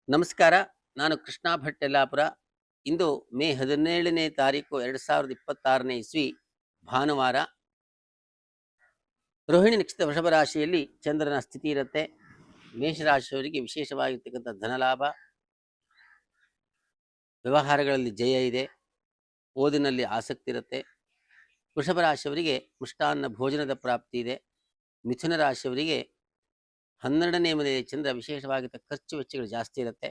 ನಮಸ್ಕಾರ. ನಾನು ಕೃಷ್ಣ ಭಟ್ ಯಲ್ಲಾಪುರ. ಇಂದು ಮೇ 17ನೇ ತಾರೀಕು 2026ನೇ ಇಸ್ವಿ ಭಾನುವಾರ. ರೋಹಿಣಿ ನಕ್ಷತ್ರ ವೃಷಭ ರಾಶಿಯಲ್ಲಿ ಚಂದ್ರನ ಸ್ಥಿತಿ ಇರುತ್ತೆ. ಮೇಷರಾಶಿಯವರಿಗೆ ವಿಶೇಷವಾಗಿರ್ತಕ್ಕಂಥ ಧನಲಾಭ, ವ್ಯವಹಾರಗಳಲ್ಲಿ ಜಯ ಇದೆ, ಓದಿನಲ್ಲಿ ಆಸಕ್ತಿ ಇರುತ್ತೆ. ವೃಷಭ ರಾಶಿಯವರಿಗೆ ಮೃಷ್ಟಾನ್ನ ಭೋಜನದ ಪ್ರಾಪ್ತಿ ಇದೆ. ಮಿಥುನ ರಾಶಿಯವರಿಗೆ 12ನೇ ಮನೆಯ ಚಂದ್ರ ವಿಶೇಷವಾಗಿದ್ದ ಖರ್ಚು ವೆಚ್ಚಗಳು ಜಾಸ್ತಿ ಇರುತ್ತೆ.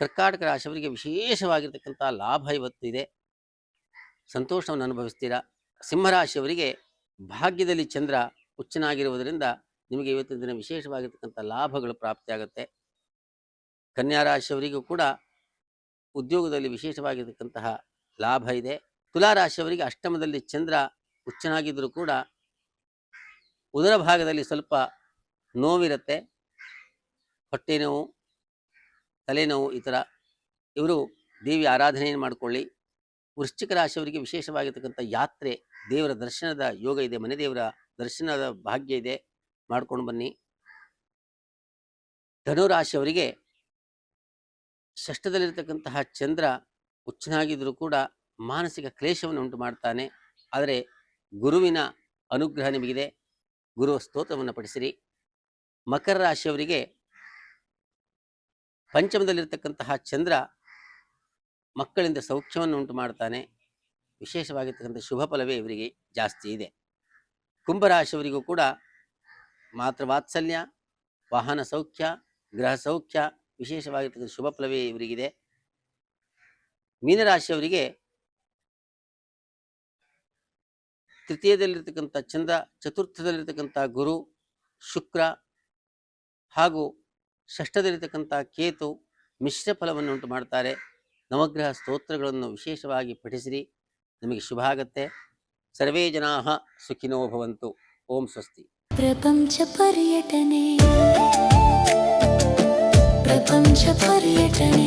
ಕರ್ಕಾಟಕ ರಾಶಿಯವರಿಗೆ ವಿಶೇಷವಾಗಿರ್ತಕ್ಕಂಥ ಲಾಭ ಇವತ್ತು ಇದೆ, ಸಂತೋಷವನ್ನು ಅನುಭವಿಸ್ತೀರಾ. ಸಿಂಹರಾಶಿಯವರಿಗೆ ಭಾಗ್ಯದಲ್ಲಿ ಚಂದ್ರ ಉಚ್ಚನಾಗಿರುವುದರಿಂದ ನಿಮಗೆ ಇವತ್ತಿನ ದಿನ ವಿಶೇಷವಾಗಿರ್ತಕ್ಕಂಥ ಲಾಭಗಳು ಪ್ರಾಪ್ತಿಯಾಗುತ್ತೆ. ಕನ್ಯಾ ರಾಶಿಯವರಿಗೂ ಕೂಡ ಉದ್ಯೋಗದಲ್ಲಿ ವಿಶೇಷವಾಗಿರ್ತಕ್ಕಂತಹ ಲಾಭ ಇದೆ. ತುಲಾ ರಾಶಿಯವರಿಗೆ ಅಷ್ಟಮದಲ್ಲಿ ಚಂದ್ರ ಉಚ್ಚನಾಗಿದ್ದರೂ ಕೂಡ ಉದರ ಭಾಗದಲ್ಲಿ ಸ್ವಲ್ಪ ನೋವಿರುತ್ತೆ, ಹೊಟ್ಟೆ ನೋವು, ತಲೆನೋವು ಈ ಥರ. ಇವರು ದೇವಿ ಆರಾಧನೆಯನ್ನು ಮಾಡಿಕೊಳ್ಳಿ. ವೃಶ್ಚಿಕ ರಾಶಿಯವರಿಗೆ ವಿಶೇಷವಾಗಿರ್ತಕ್ಕಂಥ ಯಾತ್ರೆ, ದೇವರ ದರ್ಶನದ ಯೋಗ ಇದೆ, ಮನೆ ದೇವರ ದರ್ಶನದ ಭಾಗ್ಯ ಇದೆ, ಮಾಡ್ಕೊಂಡು ಬನ್ನಿ. ಧನು ರಾಶಿಯವರಿಗೆ ಷಷ್ಠದಲ್ಲಿರ್ತಕ್ಕಂತಹ ಚಂದ್ರ ಉಚ್ಚನಾಗಿದ್ದರೂ ಕೂಡ ಮಾನಸಿಕ ಕ್ಲೇಶವನ್ನು ಉಂಟು ಮಾಡ್ತಾನೆ. ಆದರೆ ಗುರುವಿನ ಅನುಗ್ರಹ ನಿಮಗಿದೆ, ಗುರು ಸ್ತೋತ್ರವನ್ನು ಪಠಿಸಿರಿ. ಮಕರ ರಾಶಿಯವರಿಗೆ ಪಂಚಮದಲ್ಲಿರ್ತಕ್ಕಂತಹ ಚಂದ್ರ ಮಕ್ಕಳಿಂದ ಸೌಖ್ಯವನ್ನು ಉಂಟು ಮಾಡ್ತಾನೆ. ವಿಶೇಷವಾಗಿರ್ತಕ್ಕಂಥ ಶುಭ ಫಲವೇ ಇವರಿಗೆ ಜಾಸ್ತಿ ಇದೆ. ಕುಂಭರಾಶಿಯವರಿಗೂ ಕೂಡ ಮಾತೃವಾತ್ಸಲ್ಯ, ವಾಹನ ಸೌಖ್ಯ, ಗೃಹ ಸೌಖ್ಯ, ವಿಶೇಷವಾಗಿರ್ತಕ್ಕಂಥ ಶುಭ ಫಲವೇ ಇವರಿಗಿದೆ. ಮೀನರಾಶಿಯವರಿಗೆ ತೃತೀಯದಲ್ಲಿರ್ತಕ್ಕಂಥ ಚಂದ್ರ, ಚತುರ್ಥದಲ್ಲಿರ್ತಕ್ಕಂಥ ಗುರು, ಶುಕ್ರ ಹಾಗೂ ಷಷ್ಠದಲ್ಲಿರ್ತಕ್ಕಂಥ ಕೇತು ಮಿಶ್ರ ಫಲವನ್ನು ಉಂಟು ಮಾಡ್ತಾರೆ. ನವಗ್ರಹ ಸ್ತೋತ್ರಗಳನ್ನು ವಿಶೇಷವಾಗಿ ಪಠಿಸಿರಿ, ನಿಮಗೆ ಶುಭ ಆಗತ್ತೆ. ಸರ್ವೇ ಜನಾಃ ಸುಖಿನೋ ಭವಂತು. ಓಂ ಸ್ವಸ್ತಿ. ಪ್ರಪಂಚ ಪರ್ಯಟನೆ